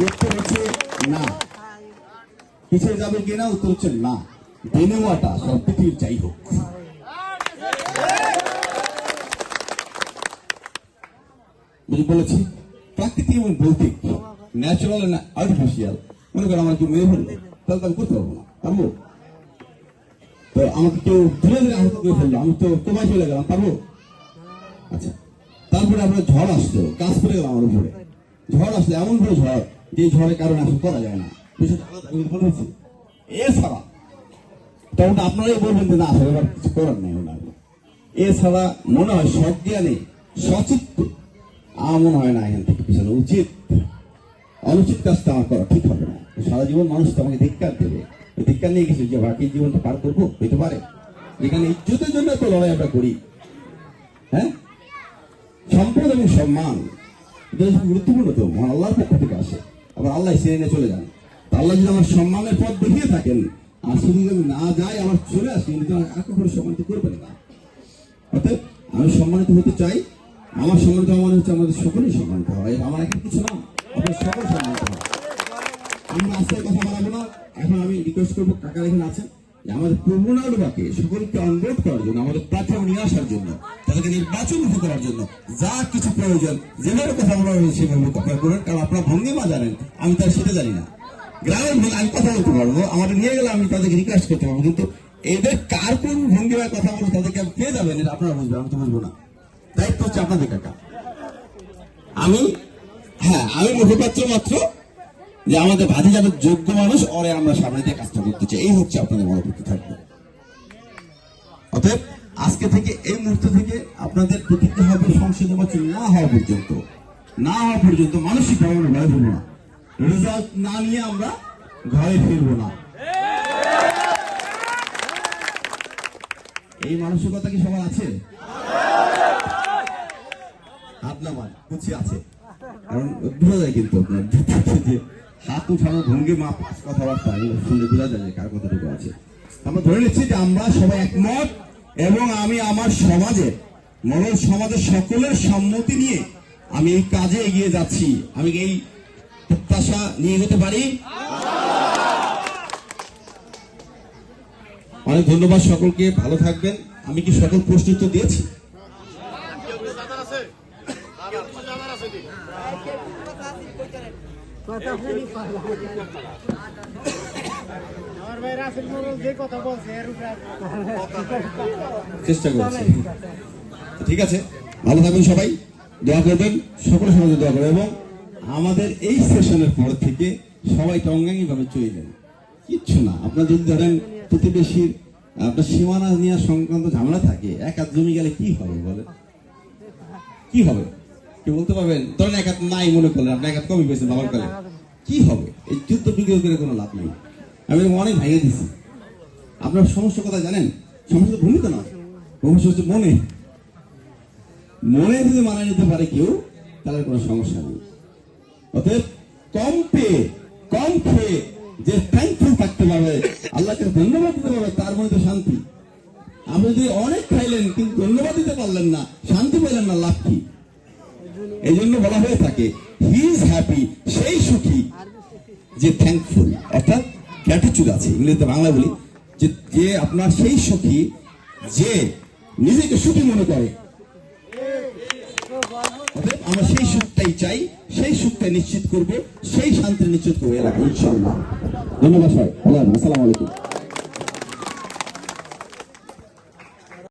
উত্তর হচ্ছে না। পিছিয়ে যাবে কিনা? উত্তর হচ্ছে না। দেনেওয়াটা সব পৃথিবীর যাই হোক। বলেছি প্রাকৃতিক এবং ভৌতিক, ন্যাচারাল এন্ড আর্টিফিশিয়াল। মনে করেন আমার কেউ মেরে ফেললো, তাহলে তো আমি করতে পারবো না, পারবো? তো আমাকে কেউ ধীরে ধীরে আহত করে ফেললো, আমি তো তোমায় চলে গেলাম, পারবো? আচ্ছা, তারপরে আমরা ঝড় আসলো, গাছ পড়ে গেলাম আমার উপরে। ঝড় আসলে এমন ভাবে ঝড়, যে ঝড়ের কারণে আসলে করা যায় না। এছাড়া তখন আপনারাই বলবেন যে না আসলে এবার কিছু করার নেই। এছাড়া মনে হয় সজ্ঞানে সচিত্তে আমার মনে হয় না এখান থেকে পিছনে উচিত। অনুচিত কাজটা আমার করা ঠিক হবে না। সারা জীবন মানুষ তো আমাকে ধিক্কার দেবে, ধিক্কার নিয়ে গেছে যে বাকি জীবনটা পার করবো, হইতে পারে? এখানে ইজ্জতের জন্য তো লড়াই আমরা করি। হ্যাঁ, সম্পদ এবং সম্মান গুরুত্বপূর্ণ তো মহান আল্লাহর পক্ষ থেকে আসে। আবার আল্লাহ ছেড়ে নিয়ে চলে যান। আল্লাহ যদি আমার সম্মানের পথ দেখিয়ে থাকেন, আর শুধু যদি না যায় আমার চলে আসে, কিন্তু আর কখনো সম্মানিত করবেন না। অর্থাৎ আমি সম্মানিত হতে চাই। আমার সম্মানিত মনে হচ্ছে আমাদের সকলেই সম্মানিত হয়। আমার এখন কিছু না, আপনার সকল সম্মানিত হয়। আমরা আজকে কথা বাড়াবো না। এখন আমি রিকোয়েস্ট করবো, কাকার এখানে আছেন, আমাদের প্রবণালবাকে সকলকে অনুরোধ করার জন্য, আমাদের প্ল্যাটফর্ম নিয়ে আসার জন্য, তাদেরকে নির্বাচন করার জন্য যা কিছু প্রয়োজন, যেভাবে কথা বলা হয়েছে সেভাবে আপনারা করেন। কারণ আপনার ভঙ্গিমা জানেন, আমি তার সেটা জানি না। গ্রামের আমি কথা বলতে পারবো, আমাদের নিয়ে গেলে আমি তাদেরকে রিকোয়েস্ট করতে পারবো, কিন্তু এদের কার কোন ভঙ্গিমায় কথা বলবো তাদেরকে পেয়ে যাবেন, এটা আপনারা বুঝবেন, আমি তো বুঝবো না। দায়িত্ব হচ্ছে আপনাদের কাকা। আমি মুখপাত্র মাত্র, যে আমাদের ভাতি যাদের যোগ্য মানুষ ওরে আমরা সামনে দিয়ে কাজটা করতে চাই, এই হচ্ছে আপনাদের মনোভূতি থাকবে। অতএব আজকে থেকে, এই মুহূর্ত থেকে আপনাদের প্রতিজ্ঞা হবে সংসদ নির্বাচন না হওয়া পর্যন্ত মানসিকভাবে আমরা ঘরে ফিরবো না। রেজাল্ট না নিয়ে আমরা ঘরে ফিরবো না। এই মানসিকতা কি সবার আছে? আপনার কুচি আছে, কারণ বোঝা যায় কিন্তু আপনার হাত উঠানোর ভঙ্গি মা কথাবার্তা এগুলো শুনলে বোঝা যায় কার কতটুকু আছে। আমরা ধরে নিচ্ছি যে আমরা সবাই একমত, এবং আমি আমার সমাজের সকলের সম্মতি নিয়ে আমি এই কাজে এগিয়ে যাচ্ছি। আমি এই প্রত্যাশা নিয়ে যেতে পারি। অনেক ধন্যবাদ সকলকে, ভালো থাকবেন। আমি কি সকল প্রশ্ন উত্তর দিয়েছি? চেষ্টা করছি। ঠিক আছে, ভালো থাকবেন সবাই, দোয়া করবেন, সকলের সমাজে দোয়া করবেন, এবং আমাদের এই সেশনের পর থেকে সবাই টঙ্গাঙ্গি ভাবে চলে যান। কিচ্ছু না, আপনার যদি ধরেন প্রতিবেশীর আপনার সীমানা নিয়ে সংক্রান্ত ঝামেলা থাকে, এক হাত জমি গেলে কি হবে বলে? কি হবে কি বলতে পারবেন? ধরেন এক হাত নাই মনে করলেন, আপনি এক হাত কমই পেয়েছেন বাবার কালে, কি হবে? এই যুদ্ধ বিগ্রহ করে কোনো লাভ নেই। আমি অনেক ভাইয়ে দিচ্ছি। আপনার সমস্যা কথা জানেন? সমস্যা ভূমি তো নয়, সমস্যা হচ্ছে মনে যদি মানা নিতে পারে কেউ, তাহলে কোনো সমস্যা নেই। অতএব কম পেয়ে যে থ্যাঙ্কফুল থাকতে পারবে, আল্লাহকে ধন্যবাদ দিতে পারবে, তার মধ্যে শান্তি। আপনি যদি অনেক খাইলেন কিন্তু ধন্যবাদ দিতে পারলেন না, শান্তি পেলেন না, লাভ কি? এই জন্য বলা হয়ে থাকে হি ইজ হ্যাপি, সেই সুখী যে থ্যাঙ্কফুল, অর্থাৎ গ্র্যাটিটিউড আছে ইংরেজিতে, বাংলা বলি যে আপনার সেই সুখী যে নিজেকে সুখী মনে করে। আমরা সেই সুখটাই চাই, সেই সুখটা নিশ্চিত করবো, সেই শান্তি নিশ্চিত করবো। ইনশাআল্লাহ। ধন্যবাদ সবাই, আসসালামু আলাইকুম।